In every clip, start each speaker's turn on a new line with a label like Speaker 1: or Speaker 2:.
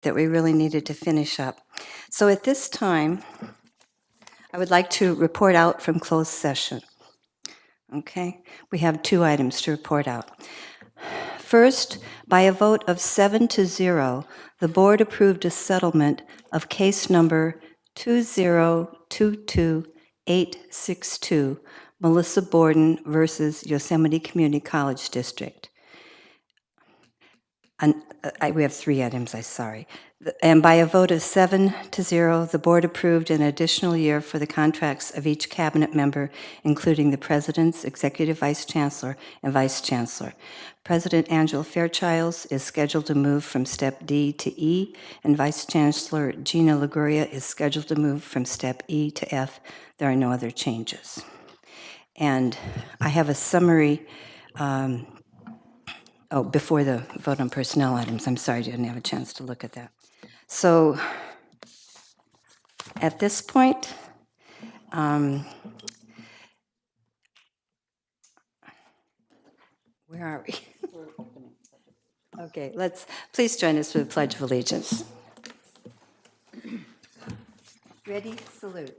Speaker 1: that we really needed to finish up. So at this time, I would like to report out from closed session. Okay, we have 2 items to report out. First, by a vote of 7-0, the board approved a settlement of case number 2022862, Melissa Borden versus Yosemite Community College District. We have 3 items, I'm sorry. And by a vote of 7-0, the board approved an additional year for the contracts of each cabinet member, including the president's, executive vice chancellor, and vice chancellor. President Angela Fairchilds is scheduled to move from step D to E, and Vice Chancellor Gina Liguria is scheduled to move from step E to F. There are no other changes. And I have a summary. Before the vote on personnel items, I'm sorry, I didn't have a chance to look at that. So at this point, where are we? Okay, please join us for the Pledge of Allegiance. Ready, salute.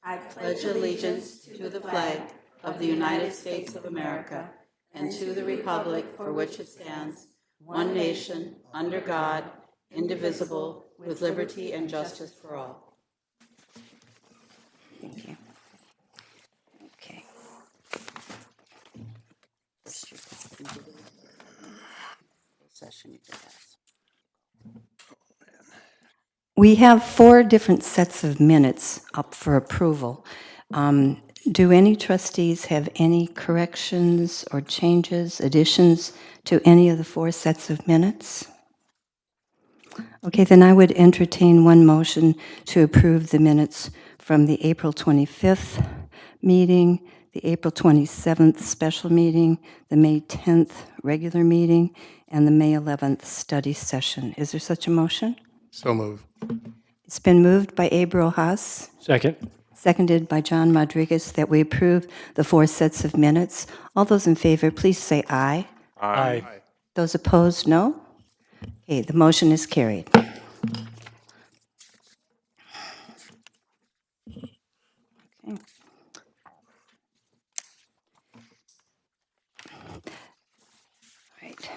Speaker 2: I pledge allegiance to the flag of the United States of America and to the republic for which it stands, one nation, under God, indivisible, with liberty and justice for all.
Speaker 1: Thank you. Okay. We have 4 different sets of minutes up for approval. Do any trustees have any corrections or changes, additions to any of the 4 sets of minutes? Okay, then I would entertain one motion to approve the minutes from the April 25th meeting, the April 27th special meeting, the May 10th regular meeting, and the May 11th study session. Is there such a motion?
Speaker 3: So move.
Speaker 1: It's been moved by Abe Rojas.
Speaker 3: Second.
Speaker 1: Seconded by John Rodriguez, that we approve the 4 sets of minutes. All those in favor, please say aye.
Speaker 3: Aye.
Speaker 1: Those opposed, no? Okay, the motion is carried. Okay. Right.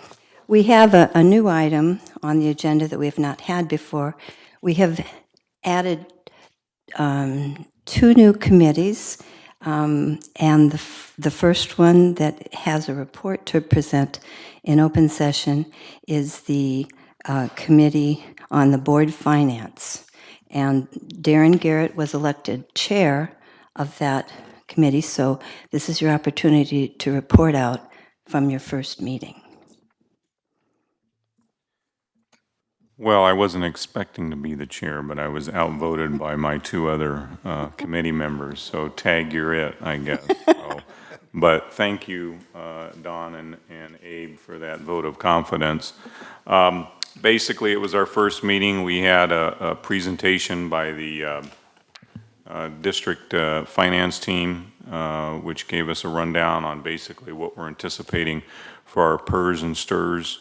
Speaker 1: We have a new item on the agenda that we have not had before. We have added 2 new committees, and the first one that has a report to present in open session is the Committee on the Board Finance. And Darren Garrett was elected chair of that committee, so this is your opportunity to report out from your first meeting.
Speaker 4: Well, I wasn't expecting to be the chair, but I was outvoted by my 2 other committee members, so tag, you're it, I guess. But thank you, Don and Abe, for that vote of confidence. Basically, it was our first meeting. We had a presentation by the district finance team, which gave us a rundown on basically what we're anticipating for our PERS and STIRS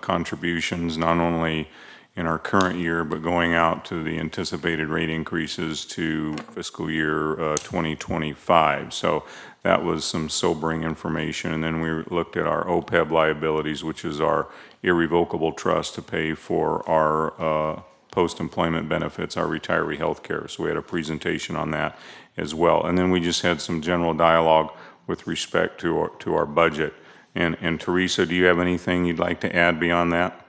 Speaker 4: contributions, not only in our current year, but going out to the anticipated rate increases to fiscal year 2025. So that was some sobering information. And then we looked at our OPEB liabilities, which is our irrevocable trust to pay for our post-employment benefits, our retiree health care. So we had a presentation on that as well. And then we just had some general dialogue with respect to our budget. And Teresa, do you have anything you'd like to add beyond that?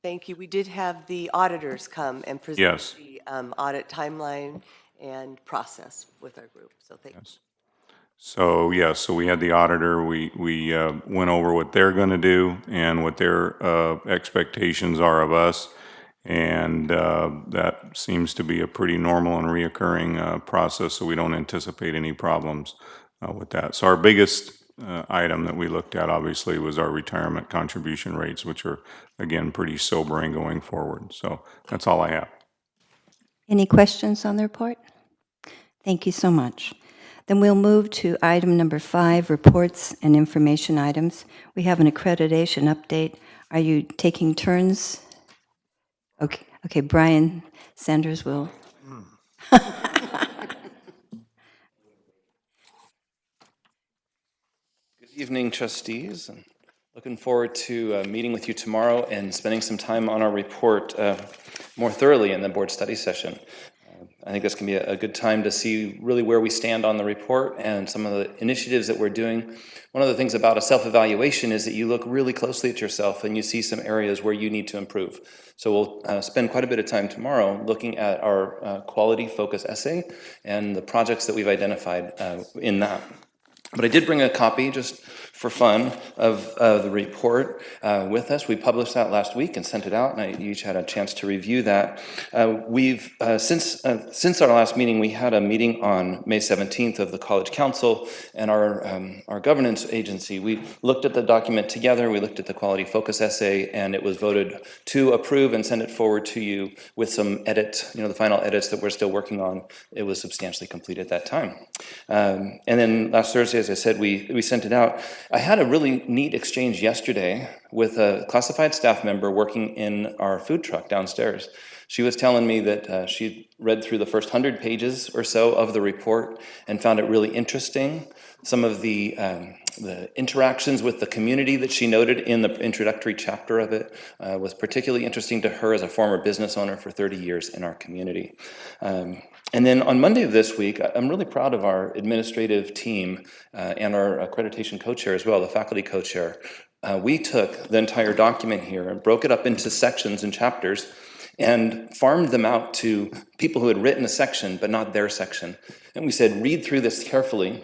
Speaker 5: Thank you. We did have the auditors come and present
Speaker 4: Yes.
Speaker 5: the audit timeline and process with our group, so thank you.
Speaker 4: So, yes, so we had the auditor, we went over what they're going to do and what their expectations are of us, and that seems to be a pretty normal and reoccurring process, so we don't anticipate any problems with that. So our biggest item that we looked at, obviously, was our retirement contribution rates, which are, again, pretty sobering going forward. So that's all I have.
Speaker 1: Any questions on the report? Thank you so much. Then we'll move to item number 5, reports and information items. We have an accreditation update. Are you taking turns? Okay, Brian Sanders will.
Speaker 3: Good evening, trustees. And looking forward to meeting with you tomorrow and spending some time on our report more thoroughly in the board study session. I think this can be a good time to see really where we stand on the report and some of the initiatives that we're doing. One of the things about a self-evaluation is that you look really closely at yourself and you see some areas where you need to improve. So we'll spend quite a bit of time tomorrow looking at our quality focus essay and the projects that we've identified in that. But I did bring a copy, just for fun, of the report with us. We published that last week and sent it out, and you each had a chance to review that. Since our last meeting, we had a meeting on May 17th of the College Council and our governance agency. We looked at the document together, we looked at the quality focus essay, and it was voted to approve and send it forward to you with some edits, the final edits that we're still working on. It was substantially complete at that time. And then last Thursday, as I said, we sent it out. I had a really neat exchange yesterday with a classified staff member working in our food truck downstairs. She was telling me that she read through the first 100 pages or so of the report and found it really interesting. Some of the interactions with the community that she noted in the introductory chapter of it was particularly interesting to her as a former business owner for 30 years in our community. And then on Monday of this week, I'm really proud of our administrative team and our accreditation co-chair as well, the faculty co-chair. We took the entire document here and broke it up into sections and chapters and farmed them out to people who had written a section, but not their section. And we said, read through this carefully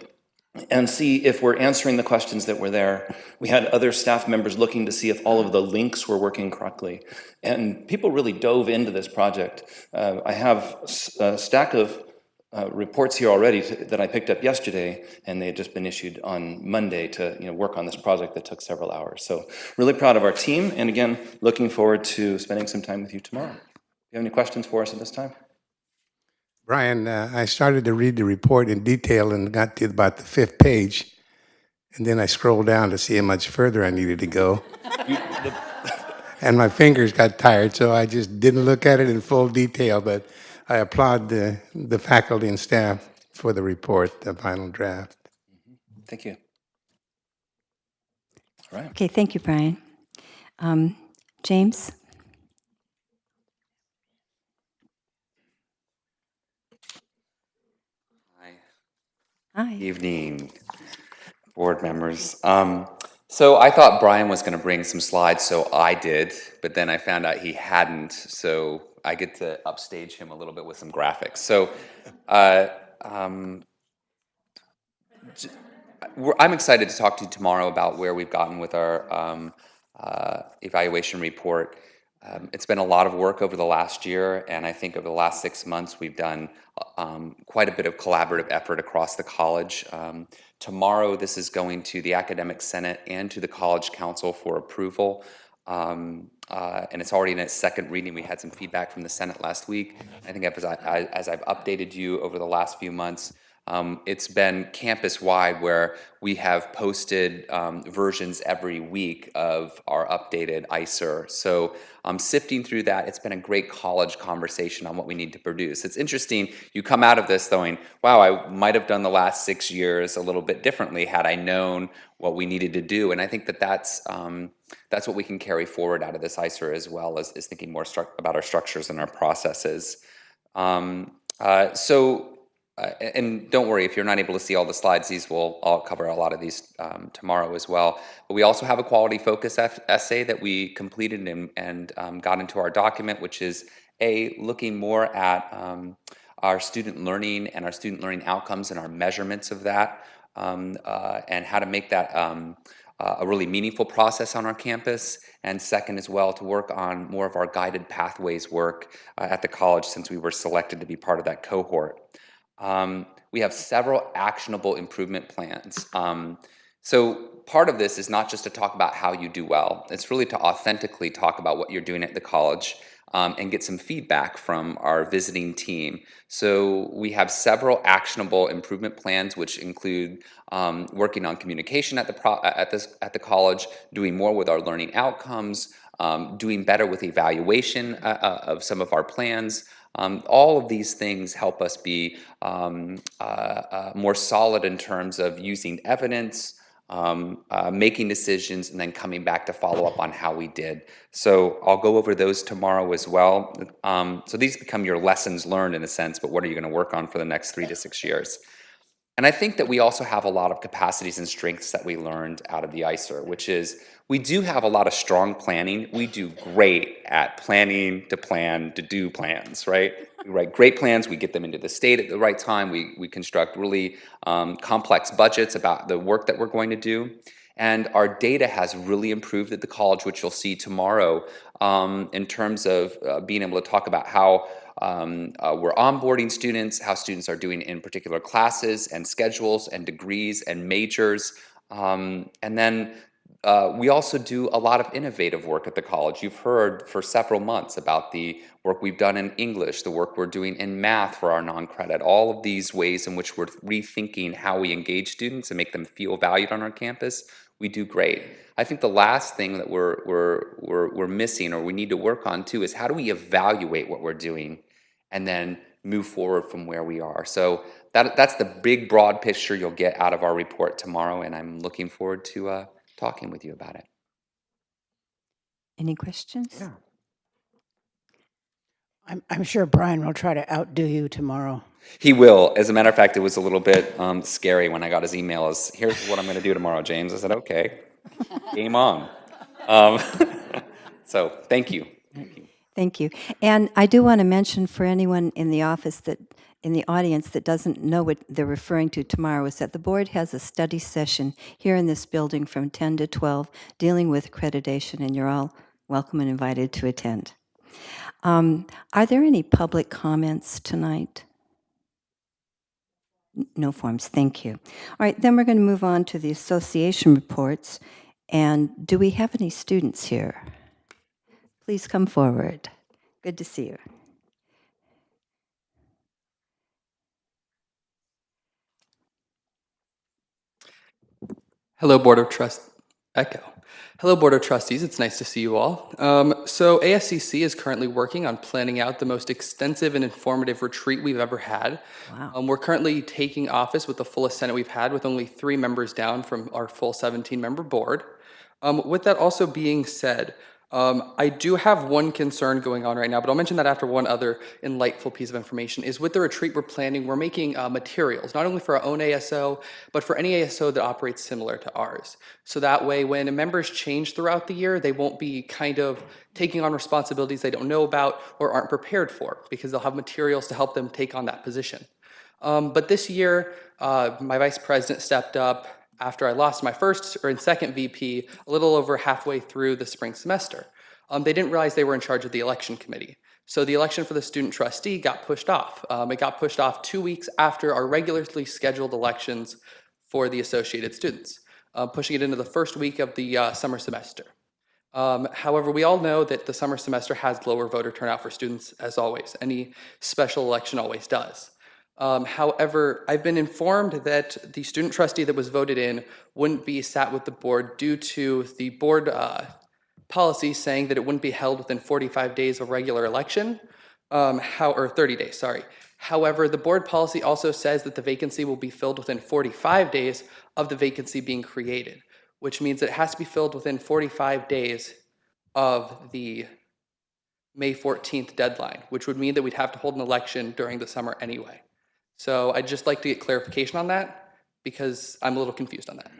Speaker 3: and see if we're answering the questions that were there. We had other staff members looking to see if all of the links were working correctly. And people really dove into this project. I have a stack of reports here already that I picked up yesterday, and they had just been issued on Monday to work on this project that took several hours. So really proud of our team, and again, looking forward to spending some time with you tomorrow. Do you have any questions for us at this time?
Speaker 6: Brian, I started to read the report in detail and got to about the 5th page, and then I scrolled down to see how much further I needed to go. And my fingers got tired, so I just didn't look at it in full detail, but I applaud the faculty and staff for the report, the final draft.
Speaker 3: Thank you. All right.
Speaker 1: Okay, thank you, Brian. James? Hi.
Speaker 7: Evening, board members. So I thought Brian was going to bring some slides, so I did, but then I found out he hadn't, so I get to upstage him a little bit with some graphics. So I'm excited to talk to you tomorrow about where we've gotten with our evaluation report. It's been a lot of work over the last year, and I think over the last 6 months we've done quite a bit of collaborative effort across the college. Tomorrow this is going to the Academic Senate and to the College Council for approval, and it's already in its second reading. We had some feedback from the Senate last week. I think as I've updated you over the last few months, it's been campus-wide where we have posted versions every week of our updated ICER. So sifting through that, it's been a great college conversation on what we need to produce. It's interesting, you come out of this going, wow, I might have done the last 6 years a little bit differently had I known what we needed to do. And I think that's what we can carry forward out of this ICER, as well as thinking more about our structures and our processes. And don't worry, if you're not able to see all the slides, I'll cover a lot of these tomorrow as well. But we also have a quality focus essay that we completed and got into our document, which is looking more at our student learning and our student learning outcomes and our measurements of that, and how to make that a really meaningful process on our campus. And second as well, to work on more of our guided pathways work at the college, since we were selected to be part of that cohort. We have several actionable improvement plans. So part of this is not just to talk about how you do well, it's really to authentically talk about what you're doing at the college and get some feedback from our visiting team. So we have several actionable improvement plans, which include working on communication at the college, doing more with our learning outcomes, doing better with evaluation of some of our plans. All of these things help us be more solid in terms of using evidence, making decisions, and then coming back to follow up on how we did. So I'll go over those tomorrow as well. So these become your lessons learned in a sense, but what are you going to work on for the next 3 to 6 years? And I think that we also have a lot of capacities and strengths that we learned out of the ICER, which is we do have a lot of strong planning. We do great at planning to plan to do plans, right? We write great plans. We get them into the state at the right time. We construct really complex budgets about the work that we're going to do. And our data has really improved at the college, which you'll see tomorrow, in terms of being able to talk about how we're onboarding students, how students are doing in particular classes and schedules and degrees and majors. And then we also do a lot of innovative work at the college. You've heard for several months about the work we've done in English, the work we're doing in math for our non-credit, all of these ways in which we're rethinking how we engage students and make them feel valued on our campus. We do great. I think the last thing that we're missing or we need to work on too is how do we evaluate what we're doing and then move forward from where we are. So that's the big, broad picture you'll get out of our report tomorrow, and I'm looking forward to talking with you about it.
Speaker 1: Any questions?
Speaker 6: Yeah.
Speaker 8: I'm sure Brian will try to outdo you tomorrow.
Speaker 7: He will. As a matter of fact, it was a little bit scary when I got his email. As here's what I'm going to do tomorrow, James. I said, okay, game on. So thank you.
Speaker 1: Thank you. And I do want to mention for anyone in the office that, in the audience that doesn't know what they're referring to tomorrow is that the board has a study session here in this building from 10 to 12 dealing with accreditation, and you're all welcome and invited to attend. Are there any public comments tonight? No forms, thank you. All right, then we're going to move on to the association reports. And do we have any students here? Please come forward. Good to see you.
Speaker 9: Hello, Board of Trustees. Echo. Hello, Board of Trustees. It's nice to see you all. So ASCC is currently working on planning out the most extensive and informative retreat we've ever had.
Speaker 1: Wow.
Speaker 9: We're currently taking office with the fullest Senate we've had, with only 3 members down from our full 17-member board. With that also being said, I do have one concern going on right now, but I'll mention that after one other enlightful piece of information, is with the retreat we're planning, we're making materials, not only for our own ASO, but for any ASO that operates similar to ours. So that way, when members change throughout the year, they won't be kind of taking on responsibilities they don't know about or aren't prepared for, because they'll have materials to help them take on that position. But this year, my vice president stepped up after I lost my first or second VP a little over halfway through the spring semester. They didn't realize they were in charge of the election committee. So the election for the student trustee got pushed off. It got pushed off 2 weeks after our regularly scheduled elections for the associated students, pushing it into the first week of the summer semester. However, we all know that the summer semester has lower voter turnout for students, as always. Any special election always does. However, I've been informed that the student trustee that was voted in wouldn't be sat with the board due to the board policy saying that it wouldn't be held within 45 days of regular election, or 30 days, sorry. However, the board policy also says that the vacancy will be filled within 45 days of the vacancy being created, which means that it has to be filled within 45 days of the May 14th deadline, which would mean that we'd have to hold an election during the summer anyway. So I'd just like to get clarification on that, because I'm a little confused on that.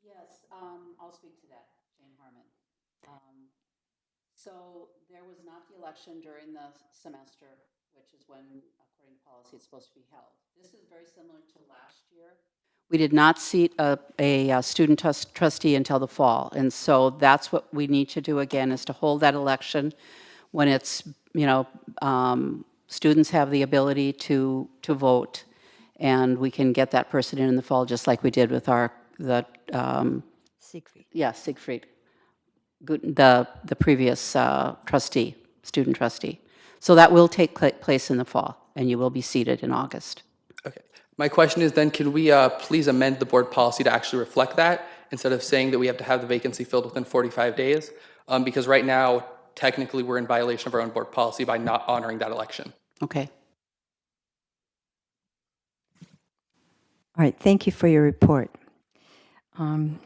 Speaker 2: Yes, I'll speak to that, Jane Harmon. So there was not the election during the semester, which is when, according to policy, it's supposed to be held. This is very similar to last year. We did not seat a student trustee until the fall, and so that's what we need to do again, is to hold that election when it's, students have the ability to vote, and we can get that person in the fall, just like we did with
Speaker 1: Siegfried.
Speaker 2: Yeah, Siegfried, the previous student trustee. So that will take place in the fall, and you will be seated in August.
Speaker 9: Okay. My question is then, can we please amend the board policy to actually reflect that instead of saying that we have to have the vacancy filled within 45 days, because right now, technically, we're in violation of our own board policy by not honoring that election.
Speaker 2: Okay.
Speaker 1: All right, thank you for your report. And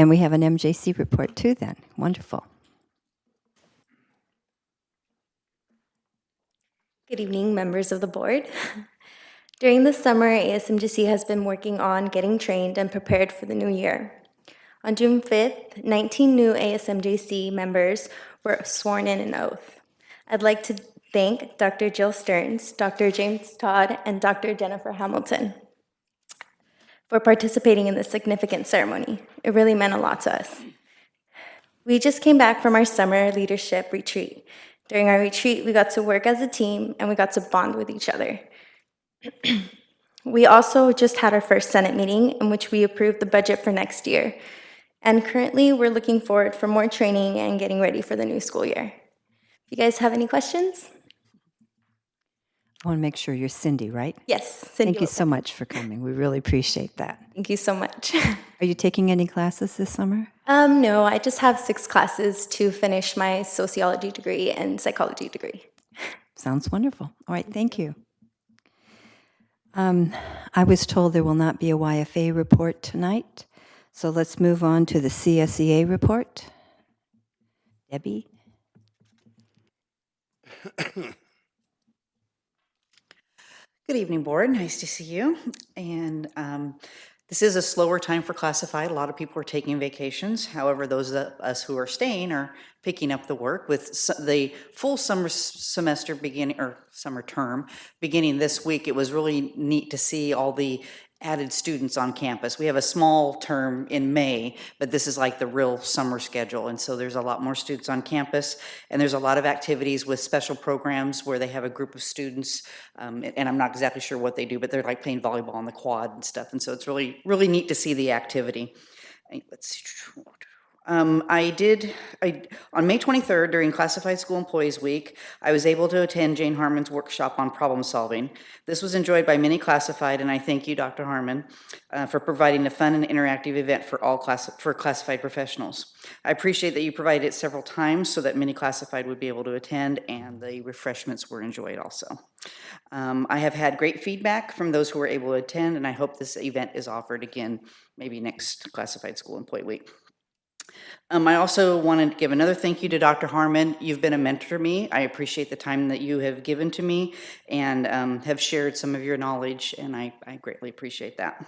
Speaker 1: we have an MJC report too then. Wonderful.
Speaker 10: Good evening, members of the board. During the summer, ASMGC has been working on getting trained and prepared for the new year. On June 5th, 19 new ASMJC members were sworn in an oath. I'd like to thank Dr. Jill Stearns, Dr. James Todd, and Dr. Jennifer Hamilton for participating in this significant ceremony. It really meant a lot to us. We just came back from our summer leadership retreat. During our retreat, we got to work as a team and we got to bond with each other. We also just had our first Senate meeting in which we approved the budget for next year. And currently, we're looking forward for more training and getting ready for the new school year. If you guys have any questions?
Speaker 1: I want to make sure you're Cindy, right?
Speaker 10: Yes, Cindy.
Speaker 1: Thank you so much for coming. We really appreciate that.
Speaker 10: Thank you so much.
Speaker 1: Are you taking any classes this summer?
Speaker 10: No, I just have 6 classes to finish my sociology degree and psychology degree.
Speaker 1: Sounds wonderful. All right, thank you. I was told there will not be a YFA report tonight, so let's move on to the CSEA report. Debbie?
Speaker 2: Good evening, board. Nice to see you. And this is a slower time for classified. A lot of people are taking vacations. However, those of us who are staying are picking up the work with the full summer semester beginning, or summer term beginning this week. It was really neat to see all the added students on campus. We have a small term in May, but this is like the real summer schedule. And so there's a lot more students on campus, and there's a lot of activities with special programs where they have a group of students, and I'm not exactly sure what they do, but they're like playing volleyball on the quad and stuff. And so it's really, really neat to see the activity. Let's see. On May 23rd, during Classified School Employees Week, I was able to attend Jane Harmon's workshop on problem solving. This was enjoyed by many classified, and I thank you, Dr. Harmon, for providing a fun and interactive event for all classified professionals. I appreciate that you provided it several times so that many classified would be able to attend, and the refreshments were enjoyed also. I have had great feedback from those who were able to attend, and I hope this event is offered again, maybe next Classified School Employee Week. I also want to give another thank you to Dr. Harmon. You've been a mentor to me. I appreciate the time that you have given to me and have shared some of your knowledge, and I greatly appreciate that.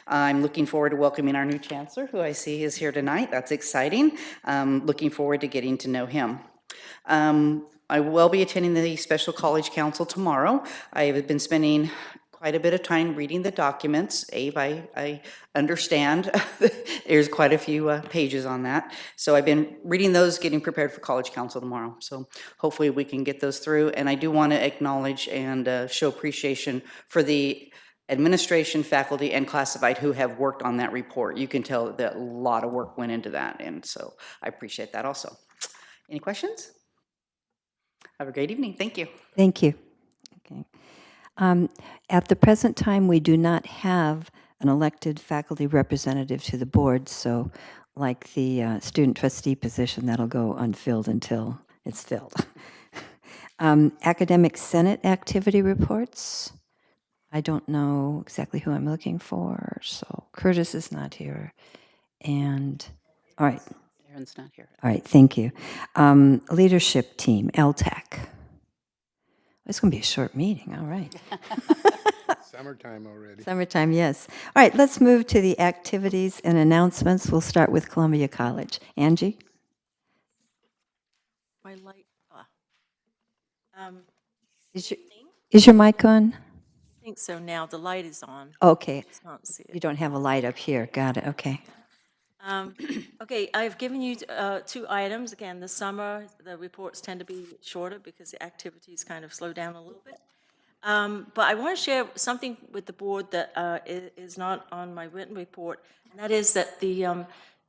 Speaker 2: I'm looking forward to welcoming our new chancellor, who I see is here tonight. That's exciting. Looking forward to getting to know him. I will be attending the Special College Council tomorrow. I have been spending quite a bit of time reading the documents. Abe, I understand there's quite a few pages on that. So I've been reading those, getting prepared for College Council tomorrow. So hopefully we can get those through. And I do want to acknowledge and show appreciation for the administration, faculty, and classified who have worked on that report. You can tell that a lot of work went into that. And so I appreciate that also. Any questions? Have a great evening. Thank you.
Speaker 1: Thank you. Okay. At the present time, we do not have an elected faculty representative to the board, so like the student trustee position, that'll go unfilled until it's filled. Academic Senate activity reports. I don't know exactly who I'm looking for, so Curtis is not here. And, all right.
Speaker 2: Aaron's not here.
Speaker 1: All right, thank you. Leadership team, LTAC. It's going to be a short meeting, all right.
Speaker 6: Summertime already.
Speaker 1: Summertime, yes. All right, let's move to the activities and announcements. We'll start with Columbia College. Angie?
Speaker 11: My light.
Speaker 1: Is your mic on?
Speaker 11: I think so now. The light is on.
Speaker 1: Okay.
Speaker 11: I can't see it.
Speaker 1: You don't have a light up here. Got it, okay.
Speaker 11: Okay, I've given you 2 items. Again, this summer, the reports tend to be shorter because the activities kind of slow down a little bit. But I want to share something with the board that is not on my written report, and that is that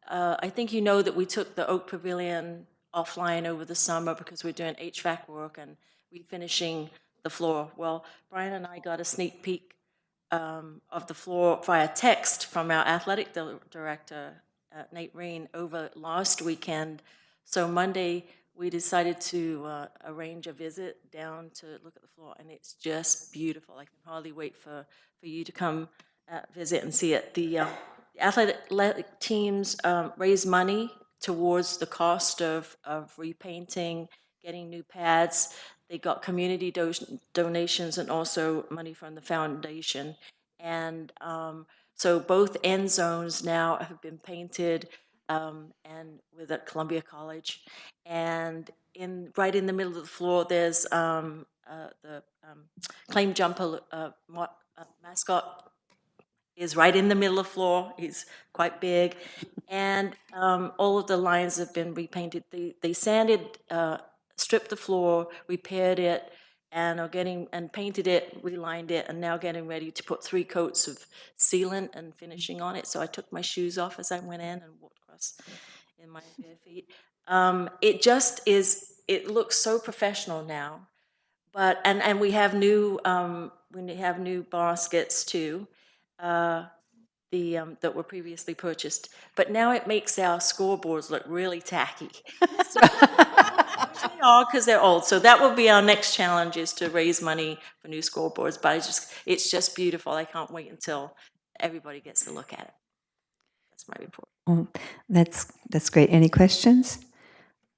Speaker 11: I think you know that we took the Oak Pavilion offline over the summer because we're doing HVAC work and refinishing the floor. Well, Brian and I got a sneak peek of the floor via text from our athletic director, Nate Rain, over last weekend. So Monday, we decided to arrange a visit down to look at the floor, and it's just beautiful. I can hardly wait for you to come visit and see it. The athletic teams raise money towards the cost of repainting, getting new pads. They got community donations and also money from the foundation. And so both end zones now have been painted and with at Columbia College. And right in the middle of the floor, there's the claim jumper mascot is right in the middle of the floor. He's quite big. And all of the lines have been repainted. They sanded, stripped the floor, repaired it, and painted it, relined it, and now getting ready to put 3 coats of sealant and finishing on it. So I took my shoes off as I went in and walked across in my bare feet. It just is, it looks so professional now. But, and we have new baskets too. That were previously purchased, but now it makes our scoreboards look really tacky. They are because they're old. So that will be our next challenge, is to raise money for new scoreboards. But it's just beautiful. I can't wait until everybody gets to look at it. That's my report.
Speaker 1: Oh, that's great. Any questions?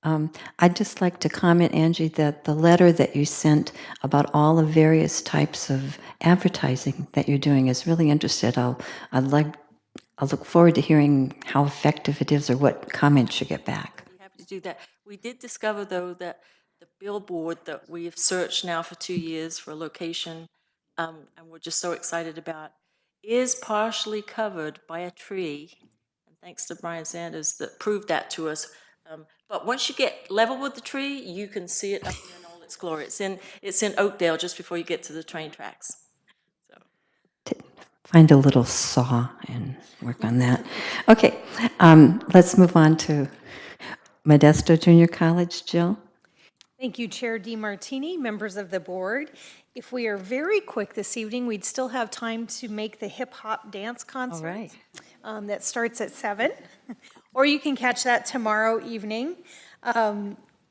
Speaker 1: I'd just like to comment, Angie, that the letter that you sent about all the various types of advertising that you're doing is really interesting. I'll look forward to hearing how effective it is or what comments you get back.
Speaker 11: I'd be happy to do that. We did discover, though, that the billboard that we've searched now for 2 years for a location, and we're just so excited about, is partially covered by a tree. And thanks to Brian Sanders that proved that to us. But once you get level with the tree, you can see it up in all its glory. It's in Oakdale, just before you get to the train tracks. So.
Speaker 1: Find a little saw and work on that. Okay, let's move on to Modesto Junior College. Jill?
Speaker 12: Thank you, Chair DeMartini, members of the board. If we are very quick this evening, we'd still have time to make the hip-hop dance concert.
Speaker 1: All right.
Speaker 12: That starts at 7, or you can catch that tomorrow evening.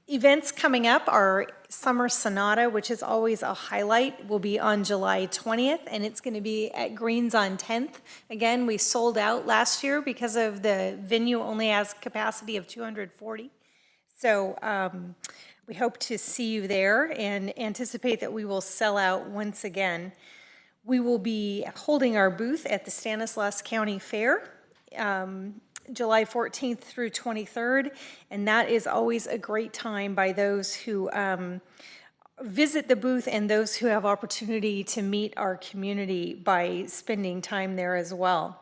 Speaker 12: Events coming up are Summer Sonata, which is always a highlight, will be on July 20th, and it's going to be at Greens on 10th. Again, we sold out last year because of the venue only has capacity of 240. So we hope to see you there and anticipate that we will sell out once again. We will be holding our booth at the Stanislaus County Fair, July 14th through 23rd, and that is always a great time by those who visit the booth and those who have opportunity to meet our community by spending time there as well.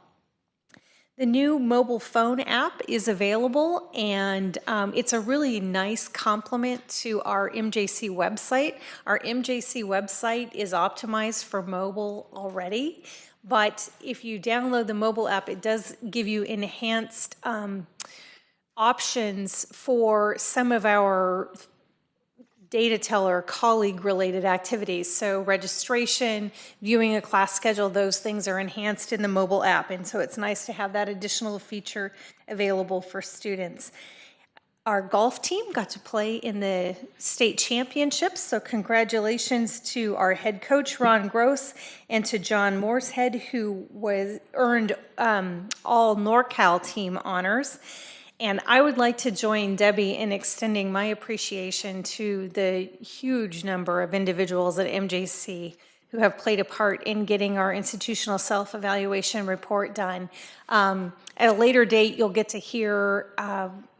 Speaker 12: The new mobile phone app is available, and it's a really nice complement to our MJC website. Our MJC website is optimized for mobile already, but if you download the mobile app, it does give you enhanced options for some of our data teller colleague related activities. So registration, viewing a class schedule, those things are enhanced in the mobile app. And so it's nice to have that additional feature available for students. Our golf team got to play in the state championships. So congratulations to our head coach, Ron Gross, and to John Mooreshead, who earned all NorCal team honors. And I would like to join Debbie in extending my appreciation to the huge number of individuals at MJC who have played a part in getting our institutional self-evaluation report done. At a later date, you'll get to hear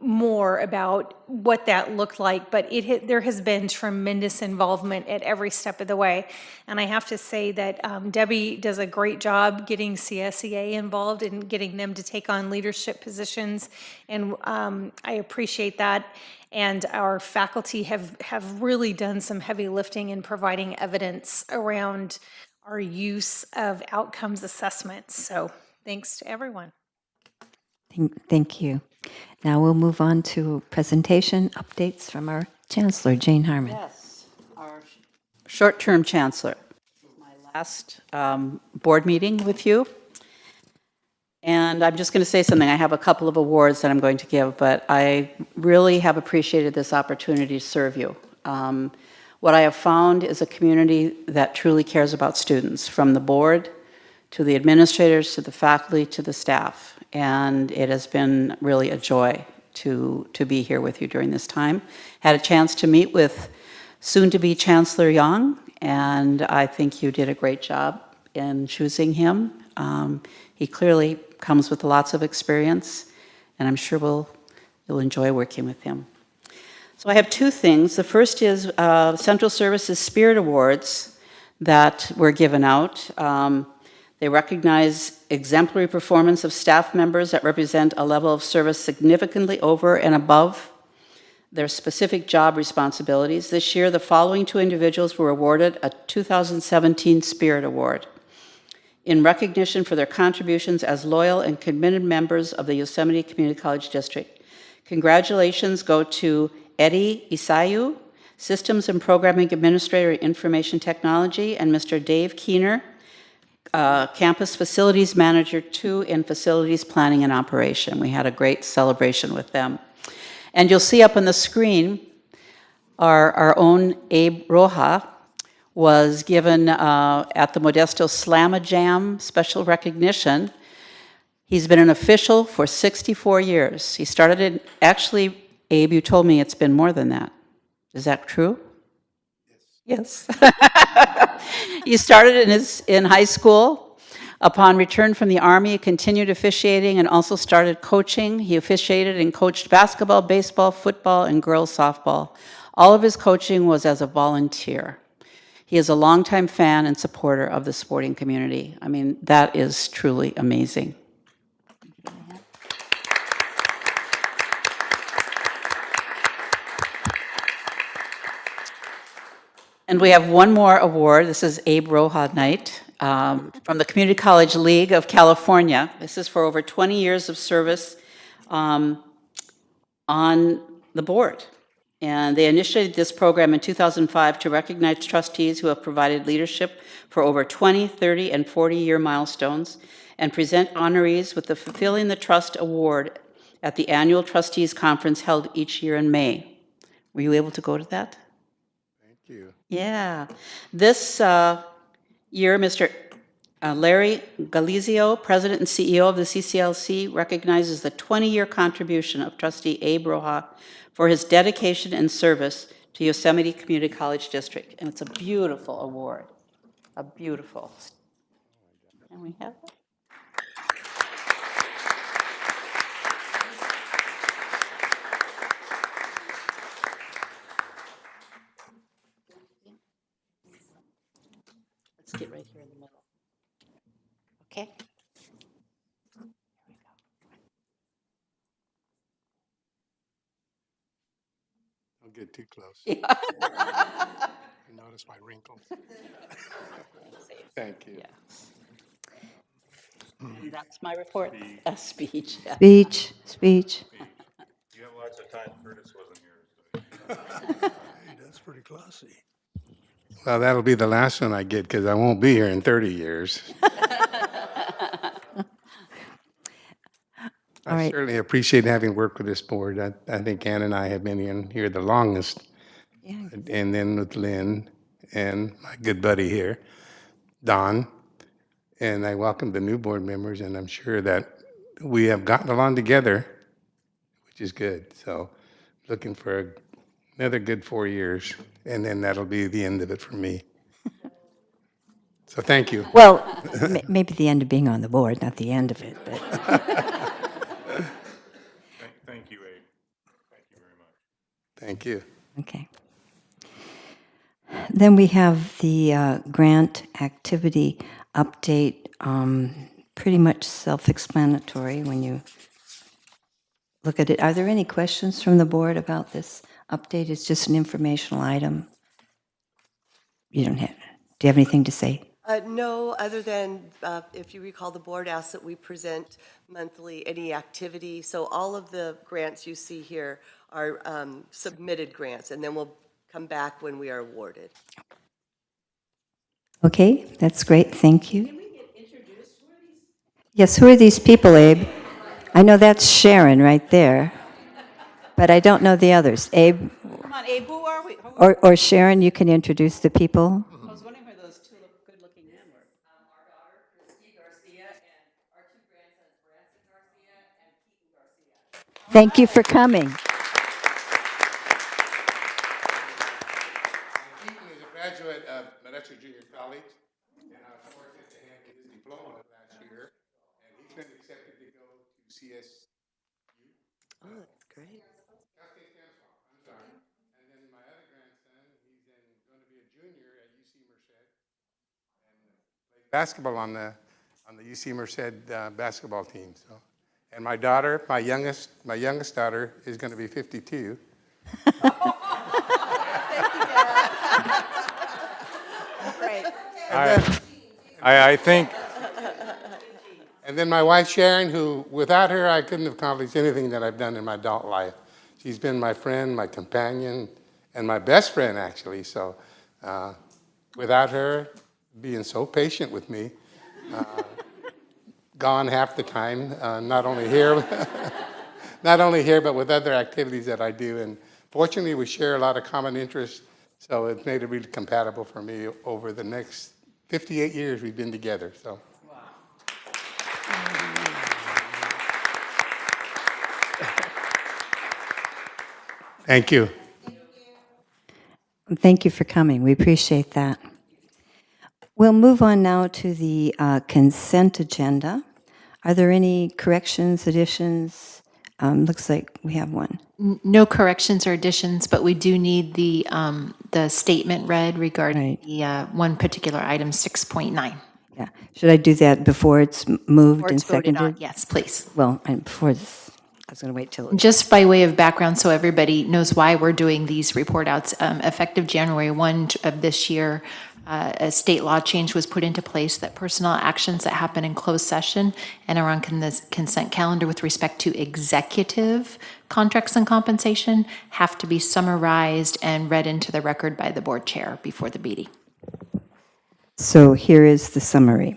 Speaker 12: more about what that looked like, but there has been tremendous involvement at every step of the way. And I have to say that Debbie does a great job getting CSEA involved and getting them to take on leadership positions, and I appreciate that. And our faculty have really done some heavy lifting in providing evidence around our use of outcomes assessments. So thanks to everyone.
Speaker 1: Thank you. Now we'll move on to presentation updates from our Chancellor, Jane Harmon.
Speaker 2: Yes, our short-term chancellor. This is my last board meeting with you. And I'm just going to say something. I have a couple of awards that I'm going to give, but I really have appreciated this opportunity to serve you. What I have found is a community that truly cares about students, from the board to the administrators to the faculty to the staff. And it has been really a joy to be here with you during this time. Had a chance to meet with soon-to-be Chancellor Yang, and I think you did a great job in choosing him. He clearly comes with lots of experience, and I'm sure you'll enjoy working with him. So I have two things. The first is Central Services Spirit Awards that were given out. They recognize exemplary performance of staff members that represent a level of service significantly over and above their specific job responsibilities. This year, the following two individuals were awarded a 2017 Spirit Award in recognition for their contributions as loyal and committed members of the Yosemite Community College District. Congratulations go to Eddie Isayu, Systems and Programming Administrator in Information Technology, and Mr. Dave Keener, Campus Facilities Manager 2 in Facilities Planning and Operation. We had a great celebration with them. And you'll see up on the screen, our own Abe Roja was given at the Modesto Slam-A-Jam special recognition. He's been an official for 64 years. He started in, actually, Abe, you told me it's been more than that. Is that true? Yes. He started in high school. Upon return from the Army, he continued officiating and also started coaching. He officiated and coached basketball, baseball, football, and girls softball. All of his coaching was as a volunteer. He is a longtime fan and supporter of the sporting community. I mean, that is truly amazing. And we have one more award. This is Abe Roja Night from the Community College League of California. This is for over 20 years of service on the board. And they initiated this program in 2005 to recognize trustees who have provided leadership for over 20, 30, and 40-year milestones, and present honorees with the Fulfilling the Trust Award at the annual trustees conference held each year in May. Were you able to go to that?
Speaker 6: Thank you.
Speaker 2: Yeah. This year, Mr. Larry Galizio, President and CEO of the CCLC, recognizes the 20-year contribution of trustee Abe Roja for his dedication and service to Yosemite Community College District. And it's a beautiful award, a beautiful. Can we have it? Let's get right here in the middle. Okay.
Speaker 6: Don't get too close.
Speaker 2: Yeah.
Speaker 6: You notice my wrinkles. Thank you.
Speaker 2: Yes. And that's my report. A speech. Yeah.
Speaker 1: Speech, speech.
Speaker 4: You have lots of time. Curtis wasn't here.
Speaker 6: Hey, that's pretty classy. Well, that'll be the last one I get because I won't be here in 30 years.
Speaker 1: All
Speaker 6: I
Speaker 1: right.
Speaker 6: certainly appreciate having worked with this board. I think Ann and I have been in here the longest.
Speaker 1: Yeah.
Speaker 6: And then with Lynn and my good buddy here, Don. And I welcome the new board members, and I'm sure that we have gotten along together, which is good. So looking for another good 4 years, and then that'll be the end of it for me. So thank you.
Speaker 1: Well, maybe the end of being on the board, not the end of it, but.
Speaker 4: Thank you, Abe. Thank you very much.
Speaker 6: Thank you.
Speaker 1: Okay. Then we have the grant activity update, pretty much self-explanatory when you look at it. Are there any questions from the board about this update? It's just an informational item. You don't have, do you have anything to say?
Speaker 5: No, other than, if you recall, the board asks that we present monthly any activity. So all of the grants you see here are submitted grants, and then we'll come back when we are awarded.
Speaker 1: Okay, that's great, thank you. Yes, who are these people, Abe? I know that's Sharon right there, but I don't know the others. Abe
Speaker 2: Come on, Abe, who are we?
Speaker 1: or Sharon, you can introduce the people.
Speaker 2: I was wondering where those two good-looking men were.
Speaker 1: Thank you for coming.
Speaker 6: Keaton is a graduate of Modesto Junior College, and I was fortunate to hand him his diploma last year, and he's been accepted to go to CS.
Speaker 5: Oh, that's great.
Speaker 6: I'm sorry. And then my other grandson, he's going to be a junior at UC Merced, and plays basketball on the UC Merced basketball team. So, and my daughter, my youngest daughter, is going to be 52.
Speaker 5: Great.
Speaker 6: I think. And then my wife Sharon, who without her I couldn't have accomplished anything that I've done in my adult life. She's been my friend, my companion, and my best friend actually. So without her being so patient with me, gone half the time, not only here, but with other activities that I do. And fortunately, we share a lot of common interests, so it's made it really compatible for me over the next 58 years we've been together. So. Thank you.
Speaker 1: Thank you for coming. We appreciate that. We'll move on now to the consent agenda. Are there any corrections, additions? Looks like we have one.
Speaker 13: No corrections or additions, but we do need the statement read regarding
Speaker 1: Right.
Speaker 13: the one particular item, 6.9.
Speaker 1: Yeah. Should I do that before it's moved
Speaker 13: Before
Speaker 1: and
Speaker 13: it's voted on,
Speaker 1: seconded?
Speaker 13: yes, please.
Speaker 1: Well, before this, I was going to wait till.
Speaker 13: Just by way of background, so everybody knows why we're doing these report outs, effective January 1 of this year, a state law change was put into place that personal actions that happen in closed session and are on the consent calendar with respect to executive contracts and compensation have to be summarized and read into the record by the board chair before the meeting.
Speaker 1: So here is the summary.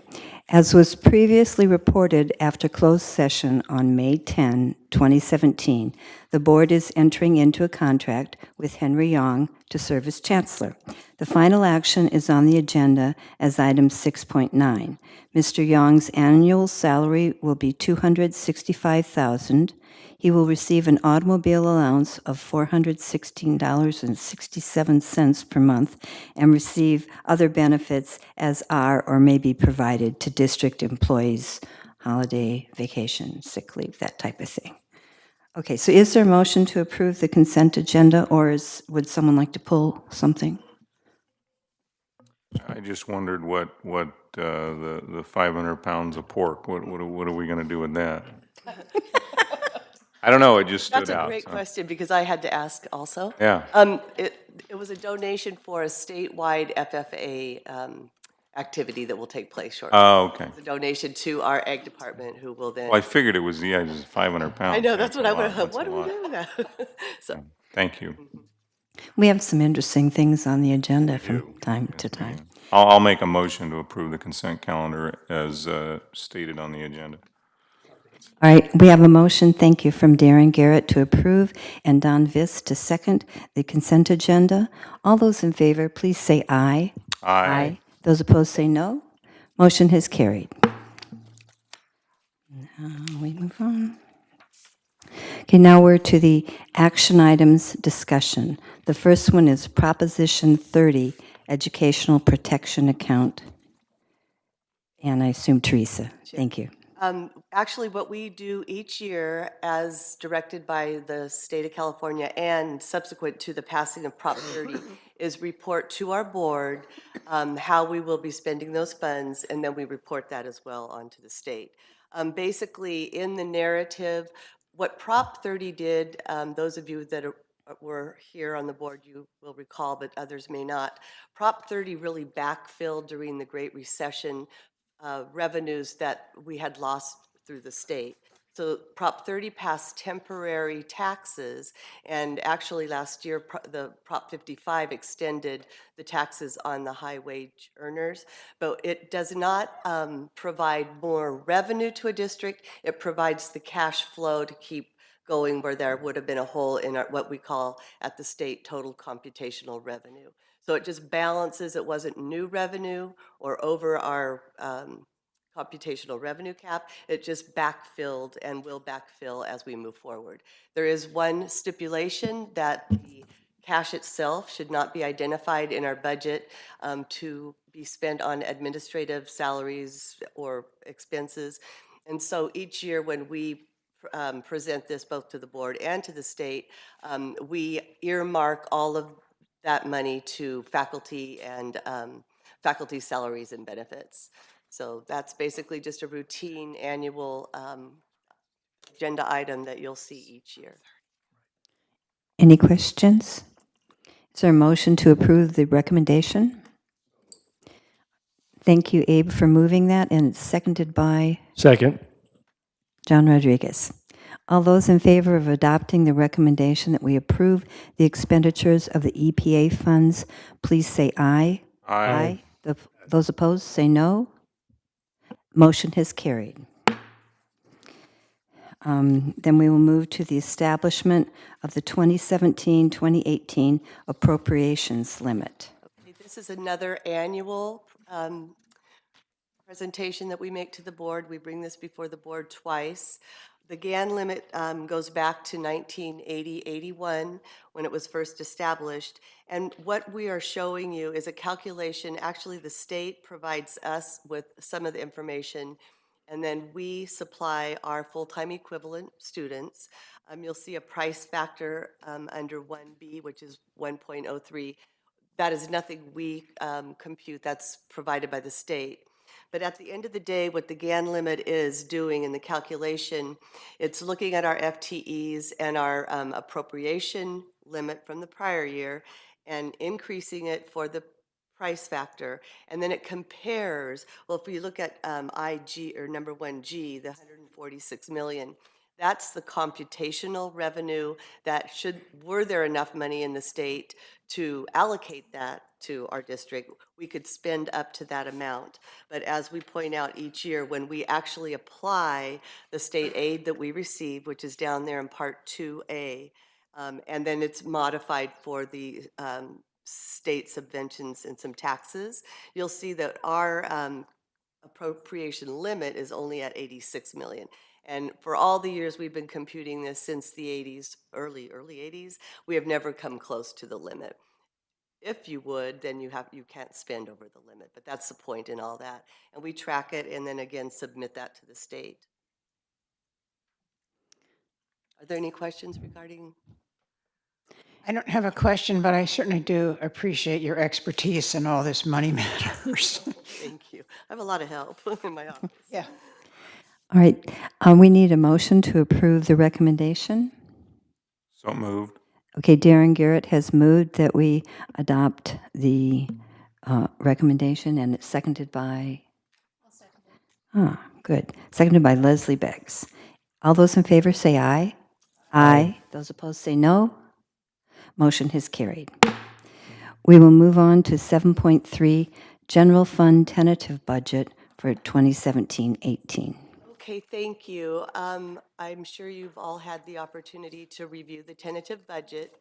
Speaker 1: As was previously reported after closed session on May 10, 2017, the board is entering into a contract with Henry Yong to serve as chancellor. The final action is on the agenda as item 6.9. Mr. Yong's annual salary will be $265,000. He will receive an automobile allowance of $416.67 per month and receive other benefits as are or may be provided to district employees, holiday, vacation, sick leave, that type of thing. Okay, so is there a motion to approve the consent agenda, or would someone like to pull something?
Speaker 4: I just wondered what the 500 pounds of pork, what are we going to do with that? I don't know, it just stood out.
Speaker 5: That's a great question, because I had to ask also.
Speaker 4: Yeah.
Speaker 5: It was a donation for a statewide FFA activity that will take place shortly.
Speaker 4: Oh, okay.
Speaker 5: It's a donation to our ag department, who will then.
Speaker 4: Well, I figured it was, just 500 pounds.
Speaker 5: I know, that's what I would
Speaker 4: That's
Speaker 5: have,
Speaker 4: a
Speaker 5: what do we
Speaker 4: lot.
Speaker 5: do with that? So,
Speaker 4: Thank you.
Speaker 1: We have some interesting things on the agenda from time to time.
Speaker 4: I'll make a motion to approve the consent calendar as stated on the agenda.
Speaker 1: All right, we have a motion, thank you, from Darren Garrett to approve and Don Viss to second the consent agenda. All those in favor, please say aye.
Speaker 4: Aye.
Speaker 1: Those opposed say no. Motion has carried. Now we move on. Okay, now we're to the action items discussion. The first one is Proposition 30, Educational Protection Account. And I assume Teresa. Thank you.
Speaker 5: actually, what we do each year, as directed by the state of California and subsequent to the passing of Prop 30, is report to our board how we will be spending those funds, and then we report that as well onto the state. Basically, in the narrative, what Prop 30 did, those of you that were here on the board, you will recall, but others may not. Prop 30 really backfilled during the Great Recession revenues that we had lost through the state. So Prop 30 passed temporary taxes, and actually last year, the Prop 55 extended the taxes on the high wage earners, but it does not provide more revenue to a district. It provides the cash flow to keep going where there would have been a hole in what we call at the state total computational revenue. So it just balances. It wasn't new revenue or over our computational revenue cap. It just backfilled and will backfill as we move forward. There is one stipulation that the cash itself should not be identified in our budget to be spent on administrative salaries or expenses. And so each year when we present this both to the board and to the state, we earmark all of that money to faculty and faculty salaries and benefits. So that's basically just a routine annual agenda item that you'll see each year.
Speaker 1: Any questions? Is there a motion to approve the recommendation? Thank you, Abe, for moving that, and it's seconded by
Speaker 14: Second.
Speaker 1: John Rodriguez. All those in favor of adopting the recommendation that we approve the expenditures of the EPA funds, please say aye.
Speaker 4: Aye.
Speaker 1: Those opposed, say no. Motion has carried. Then we will move to the establishment of the 2017-2018 appropriations limit.
Speaker 5: Okay, this is another annual presentation that we make to the board. We bring this before the board twice. The GAN limit goes back to 1980-81 when it was first established. And what we are showing you is a calculation. Actually, the state provides us with some of the information, and then we supply our full-time equivalent students. You'll see a price factor under 1B, which is 1.03. That is nothing we compute. That's provided by the state. But at the end of the day, what the GAN limit is doing in the calculation, it's looking at our FTEs and our appropriation limit from the prior year and increasing it for the price factor. And then it compares, well, if you look at IG, or number 1G, the 146 million, that's the computational revenue that were there enough money in the state to allocate that to our district, we could spend up to that amount. But as we point out each year, when we actually apply the state aid that we receive, which is down there in Part 2A, and then it's modified for the state subventions and some taxes, you'll see that our appropriation limit is only at 86 million. And for all the years we've been computing this since the 80s, early 80s, we have never come close to the limit. If you would, then you can't spend over the limit, but that's the point in all that. And we track it and then again submit that to the state. Are there any questions regarding?
Speaker 8: I don't have a question, but I certainly do appreciate your expertise in all this money matters.
Speaker 5: Thank you. I have a lot of help in my office.
Speaker 8: Yeah.
Speaker 1: All right, we need a motion to approve the recommendation.
Speaker 4: So moved.
Speaker 1: Okay, Darren Garrett has moved that we adopt the recommendation, and it's seconded by? I'll second it. Good. Seconded by Leslie Beggs. All those in favor say aye. Aye. Those opposed say no. Motion has carried. We will move on to 7.3, General Fund Tentative Budget for 2017-18.
Speaker 5: Okay, thank you. I'm sure you've all had the opportunity to review the tentative budget,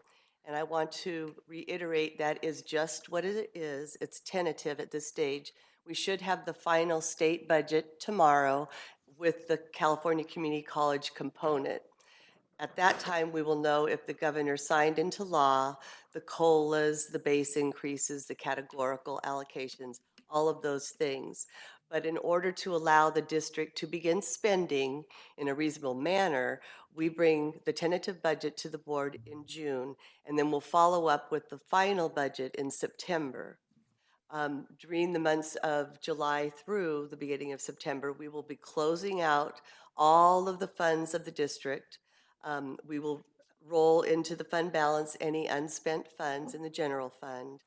Speaker 5: and I want to reiterate that is just what it is. It's tentative at this stage. We should have the final state budget tomorrow with the California Community College component. At that time, we will know if the governor signed into law the COLAs, the base increases, the categorical allocations, all of those things. But in order to allow the district to begin spending in a reasonable manner, we bring the tentative budget to the board in June, and then we'll follow up with the final budget in September. During the months of July through the beginning of September, we will be closing out all of the funds of the district. We will roll into the fund balance any unspent funds in the general fund.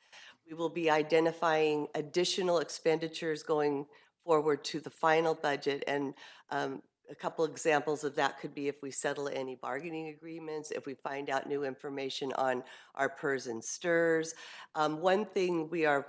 Speaker 5: We will be identifying additional expenditures going forward to the final budget and a couple examples of that could be if we settle any bargaining agreements, if we find out new information on our PERS and STIRS. One thing we are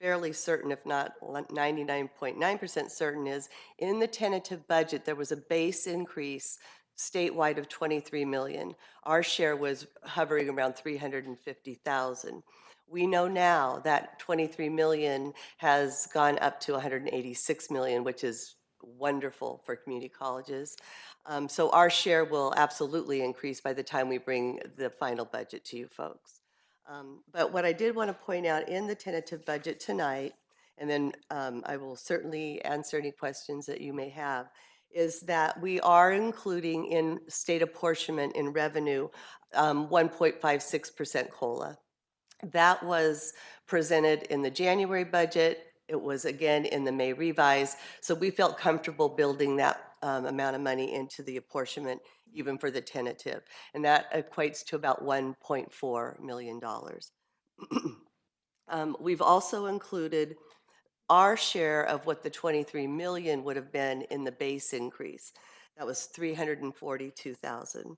Speaker 5: fairly certain, if not 99.9% certain, is in the tentative budget, there was a base increase statewide of 23 million. Our share was hovering around 350,000. We know now that 23 million has gone up to 186 million, which is wonderful for community colleges. So our share will absolutely increase by the time we bring the final budget to you folks. But what I did want to point out in the tentative budget tonight, and then I will certainly answer any questions that you may have, is that we are including in state apportionment in revenue 1.56% COLA. That was presented in the January budget. It was again in the May revise. So we felt comfortable building that amount of money into the apportionment, even for the tentative. And that equates to about $1.4 million. We've also included our share of what the 23 million would have been in the base increase. That was 342,000.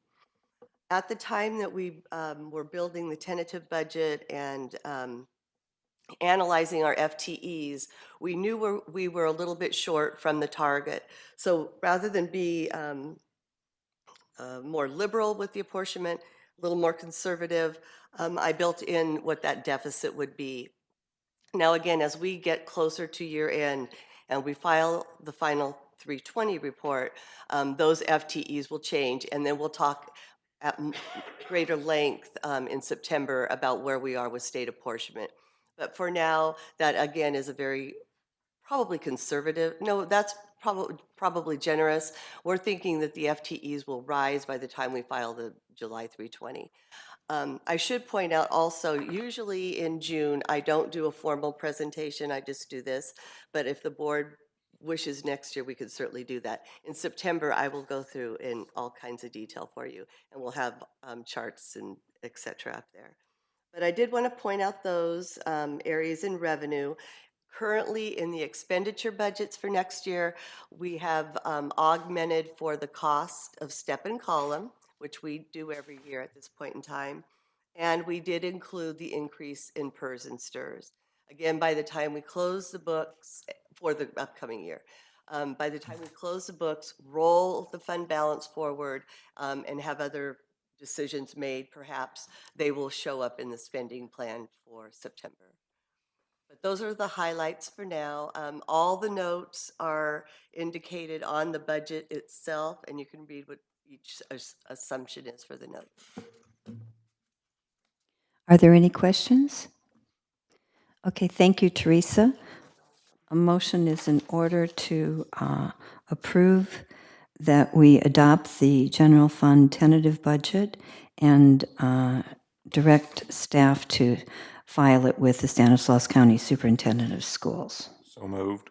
Speaker 5: At the time that we were building the tentative budget and analyzing our FTEs, we knew we were a little bit short from the target. So rather than be more liberal with the apportionment, a little more conservative, I built in what that deficit would be. Now, again, as we get closer to year end and we file the final 320 report, those FTEs will change, and then we'll talk at greater length in September about where we are with state apportionment. But for now, that again is a very probably conservative. No, that's probably generous. We're thinking that the FTEs will rise by the time we file the July 320. I should point out also, usually in June, I don't do a formal presentation, I just do this. But if the board wishes next year, we could certainly do that. In September, I will go through in all kinds of detail for you, and we'll have charts and et cetera up there. But I did want to point out those areas in revenue. Currently, in the expenditure budgets for next year, we have augmented for the cost of step and column, which we do every year at this point in time. And we did include the increase in PERS and STIRS. Again, by the time we close the books for the upcoming year, by the time we close the books, roll the fund balance forward, and have other decisions made, perhaps, they will show up in the spending plan for September. But those are the highlights for now. All the notes are indicated on the budget itself, and you can read what each assumption is for the note.
Speaker 1: Are there any questions? Okay, thank you, Teresa. A motion is in order to approve that we adopt the general fund tentative budget and direct staff to file it with the Stanislaus County Superintendent of Schools.
Speaker 4: So moved.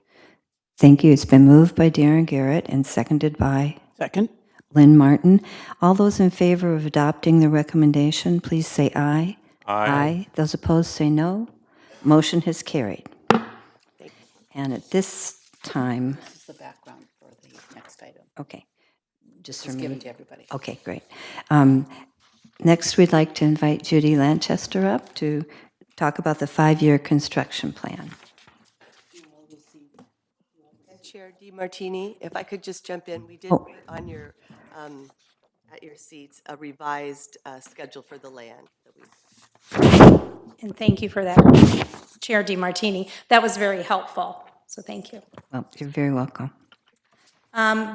Speaker 1: Thank you. It's been moved by Darren Garrett and seconded by
Speaker 8: Second.
Speaker 1: Lynn Martin. All those in favor of adopting the recommendation, please say aye.
Speaker 4: Aye.
Speaker 1: Those opposed say no. Motion has carried. And at this time,
Speaker 2: This is the background for the next item.
Speaker 1: okay, just for
Speaker 2: It's
Speaker 1: me.
Speaker 2: given to everybody.
Speaker 1: Okay, great. Next, we'd like to invite Judy Lanchester up to talk about the 5-year construction plan.
Speaker 5: Chair DeMartini, if I could just jump in, we did
Speaker 1: Oh.
Speaker 5: put on your at your seats a revised schedule for the land that we.
Speaker 12: And thank you for that, Chair DeMartini. That was very helpful, so thank you.
Speaker 1: Well, you're very welcome.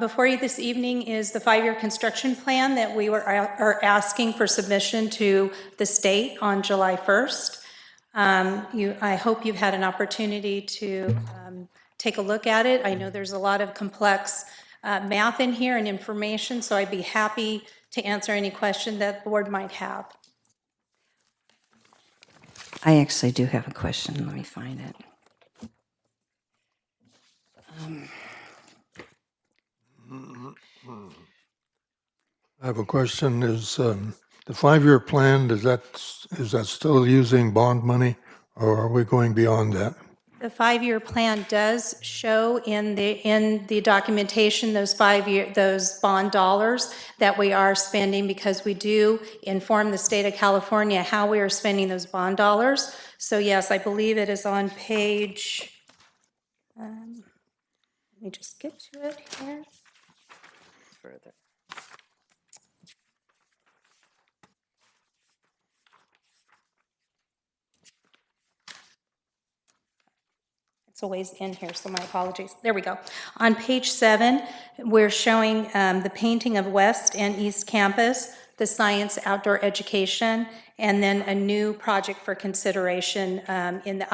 Speaker 12: Before you this evening is the 5-year construction plan that we are asking for submission to the state on July 1st. I hope you've had an opportunity to take a look at it. I know there's a lot of complex math in here and information, so I'd be happy to answer any question that the board might have.
Speaker 1: I actually do have a question. Let me find it.
Speaker 14: I have a question. Is the 5-year plan, is that still using bond money, or are we going beyond that?
Speaker 12: The 5-year plan does show in the documentation those bond dollars that we are spending, because we do inform the state of California how we are spending those bond dollars. So yes, I believe it is on page, let me just get to it here.
Speaker 5: Further.
Speaker 12: It's always in here, so my apologies. There we go. On page 7, we're showing the painting of West and East Campus, the science outdoor education, and then a new project for consideration in the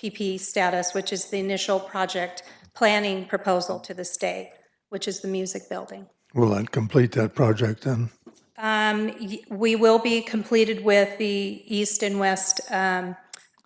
Speaker 12: IPP status, which is the initial project planning proposal to the state, which is the music building.
Speaker 14: Will that complete that project then?
Speaker 12: We will be completed with the East and West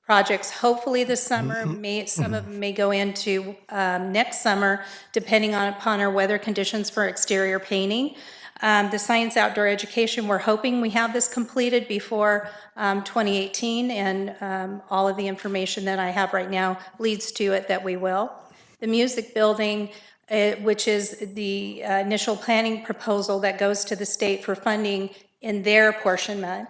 Speaker 12: projects hopefully this summer. Some of them may go into next summer, depending upon our weather conditions for exterior painting. The science outdoor education, we're hoping we have this completed before 2018, and all of the information that I have right now leads to it that we will. The music building, which is the initial planning proposal that goes to the state for funding in their apportionment,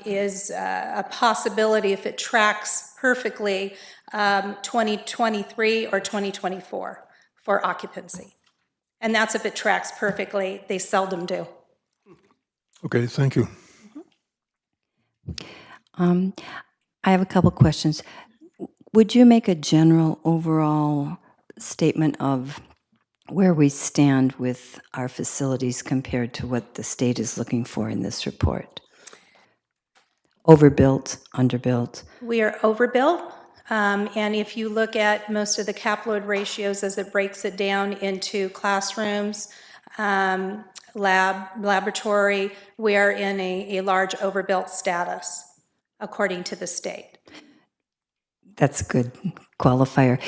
Speaker 12: is a possibility if it tracks perfectly 2023 or 2024 for occupancy. And that's if it tracks perfectly. They seldom do.
Speaker 14: Okay, thank you.
Speaker 1: I have a couple questions. Would you make a general overall statement of where we stand with our facilities compared to what the state is looking for in this report? Overbuilt, underbuilt?
Speaker 12: We are overbuilt. And if you look at most of the cap load ratios as it breaks it down into classrooms, laboratory, we are in a large overbuilt status, according to the state.
Speaker 1: That's a good qualifier.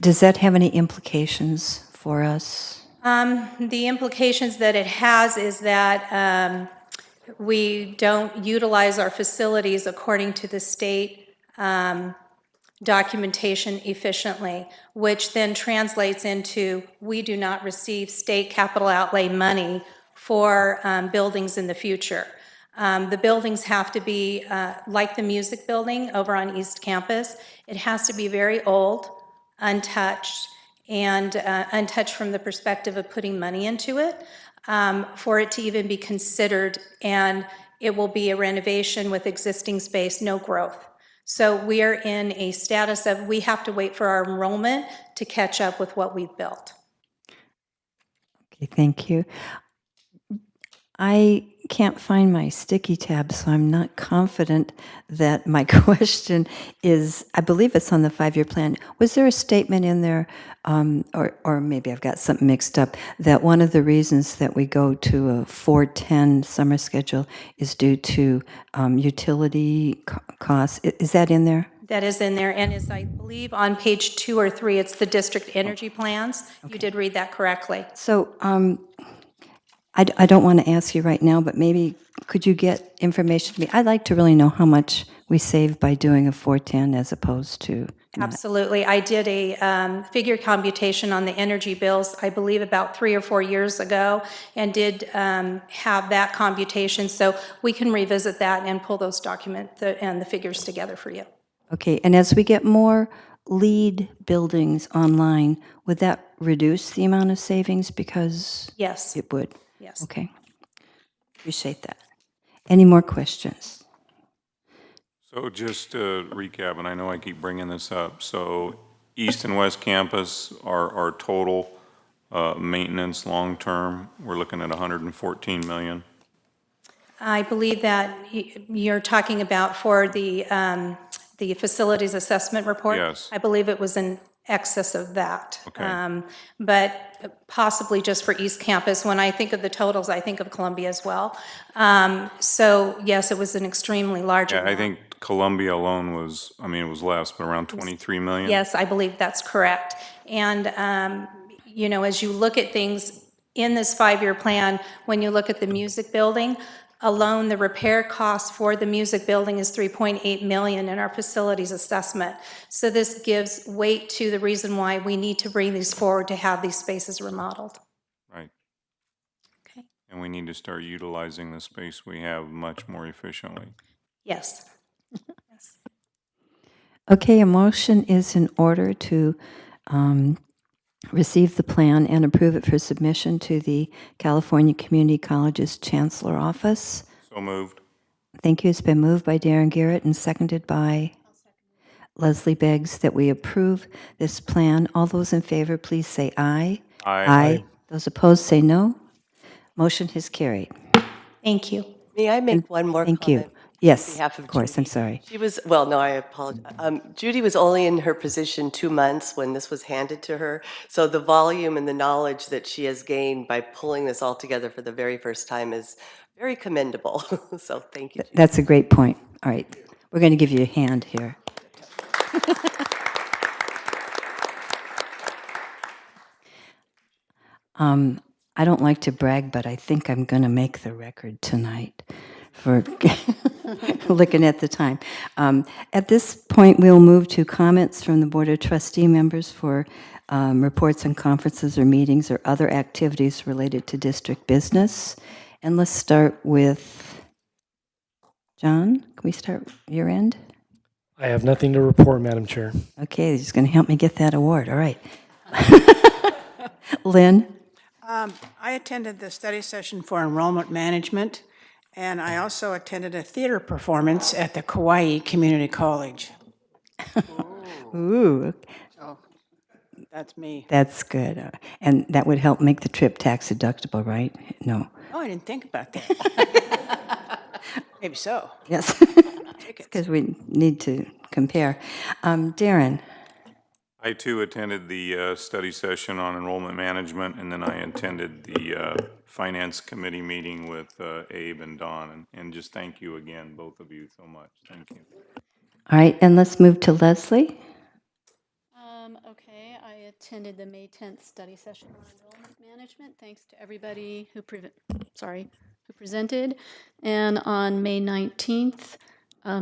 Speaker 1: Does that have any implications for us?
Speaker 12: The implications that it has is that we don't utilize our facilities according to the state documentation efficiently, which then translates into we do not receive state capital outlay money for buildings in the future. The buildings have to be like the music building over on East Campus. It has to be very old, untouched, and untouched from the perspective of putting money into it for it to even be considered, and it will be a renovation with existing space, no growth. So we are in a status of we have to wait for our enrollment to catch up with what we've built.
Speaker 1: Okay, thank you. I can't find my sticky tab, so I'm not confident that my question is, I believe it's on the 5-year plan. Was there a statement in there, or maybe I've got something mixed up, that one of the reasons that we go to a 4-10 summer schedule is due to utility costs? Is that in there?
Speaker 12: That is in there, and as I believe on page 2 or 3, it's the district energy plans. Okay. You did read that correctly.
Speaker 1: So I don't want to ask you right now, but maybe could you get information to me? I'd like to really know how much we save by doing a 410 as opposed to...
Speaker 12: Absolutely. I did a figure computation on the energy bills, I believe about 3 or 4 years ago, and did have that computation. So we can revisit that and pull those documents and the figures together for you.
Speaker 1: Okay, and as we get more LEED buildings online, would that reduce the amount of savings? Because
Speaker 12: yes,
Speaker 1: it would.
Speaker 12: Yes.
Speaker 1: Okay. Appreciate that. Any more questions?
Speaker 4: So just to recap, and I know I keep bringing this up, so East and West Campus, our total maintenance long-term, we're looking at $114 million.
Speaker 12: I believe that you're talking about for the facilities assessment report.
Speaker 4: Yes.
Speaker 12: I believe it was in excess of that.
Speaker 4: Okay.
Speaker 12: But possibly just for East Campus. When I think of the totals, I think of Columbia as well. So yes, it was an extremely large amount.
Speaker 4: I think Columbia alone was, I mean, it was less, but around 23 million?
Speaker 12: Yes, I believe that's correct. And, you know, as you look at things in this 5-year plan, when you look at the music building, alone, the repair cost for the music building is $3.8 million in our facilities assessment. So this gives weight to the reason why we need to bring these forward to have these spaces remodeled.
Speaker 4: Right.
Speaker 12: Okay.
Speaker 4: And we need to start utilizing the space we have much more efficiently.
Speaker 12: Yes.
Speaker 1: Okay, a motion is in order to receive the plan and approve it for submission to the California Community College's Chancellor Office.
Speaker 4: So moved.
Speaker 1: Thank you. It's been moved by Darren Garrett and seconded by Leslie Beggs that we approve this plan. All those in favor, please say aye.
Speaker 4: Aye.
Speaker 1: Those opposed, say no. Motion is carried.
Speaker 12: Thank you.
Speaker 5: May I make one more
Speaker 1: Thank
Speaker 5: comment?
Speaker 1: you. Yes,
Speaker 5: On behalf
Speaker 1: of course.
Speaker 5: Judy?
Speaker 1: I'm sorry.
Speaker 5: She was, well, no, I apologize. Judy was only in her position 2 months when this was handed to her. So the volume and the knowledge that she has gained by pulling this all together for the very first time is very commendable. So thank you, Judy.
Speaker 1: That's a great point. All right. We're going to give you a hand here. I don't like to brag, but I think I'm going to make the record tonight for looking at the time. At this point, we'll move to comments from the Board of Trustee members for reports on conferences or meetings or other activities related to district business. And let's start with John. Can we start your end?
Speaker 15: I have nothing to report, Madam Chair.
Speaker 1: Okay, he's going to help me get that award. All right. Lynn?
Speaker 8: I attended the study session for enrollment management, and I also attended a theater performance at the Kauai Community College.
Speaker 1: Ooh,
Speaker 8: So that's me.
Speaker 1: that's good. And that would help make the trip tax deductible, right? No.
Speaker 8: Oh, I didn't think about that. Maybe so.
Speaker 1: Yes. Because we need to compare. Darren?
Speaker 4: I too attended the study session on enrollment management, and then I attended the finance committee meeting with Abe and Don, and just thank you again, both of you, so much. Thank you.
Speaker 1: All right, and let's move to Leslie.
Speaker 16: Okay, I attended the May 10th study session on enrollment management. Thanks to everybody who presented. And on May 19th,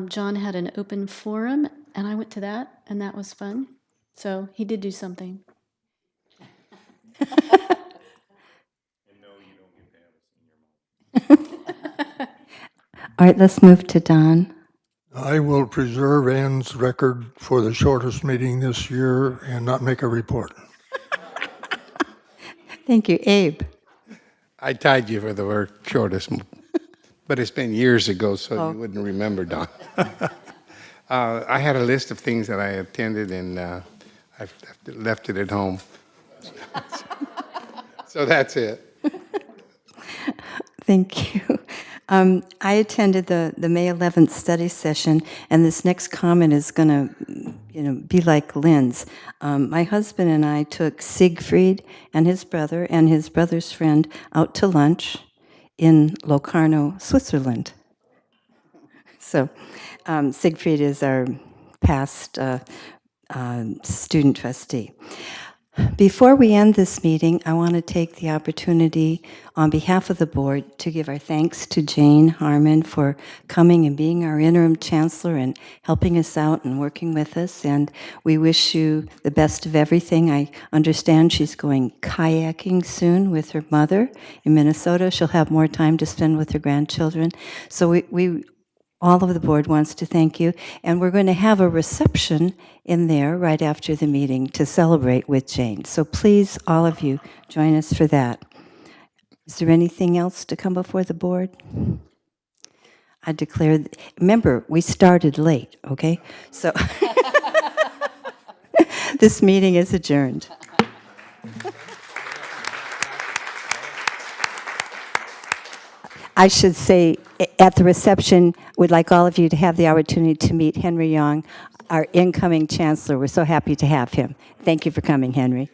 Speaker 16: John had an open forum, and I went to that, and that was fun. So he did do something.
Speaker 4: And no, you don't get to have a senior moment.
Speaker 1: All right, let's move to Don.
Speaker 14: I will preserve Ann's record for the shortest meeting this year and not make a report.
Speaker 1: Thank you. Abe?
Speaker 6: I tied you for the word shortest, but it's been years ago, so you wouldn't remember, Don. I had a list of things that I attended, and I've left it at home. So that's it.
Speaker 1: Thank you. I attended the May 11th study session, and this next comment is going to, be like Lynn's. My husband and I took Siegfried and his brother's friend out to lunch in Locarno, Switzerland. So Siegfried is our past student trustee. Before we end this meeting, I want to take the opportunity on behalf of the board to give our thanks to Jane Harmon for coming and being our interim chancellor and helping us out and working with us. And we wish you the best of everything. I understand she's going kayaking soon with her mother in Minnesota. She'll have more time to spend with her grandchildren. So we all of the board wants to thank you, and we're going to have a reception in there right after the meeting to celebrate with Jane. So please, all of you, join us for that. Is there anything else to come before the board? I declare, remember, we started late, okay? So this meeting is adjourned. I should say, at the reception, we'd like all of you to have the opportunity to meet Henry Young, our incoming chancellor. We're so happy to have him. Thank you for coming, Henry.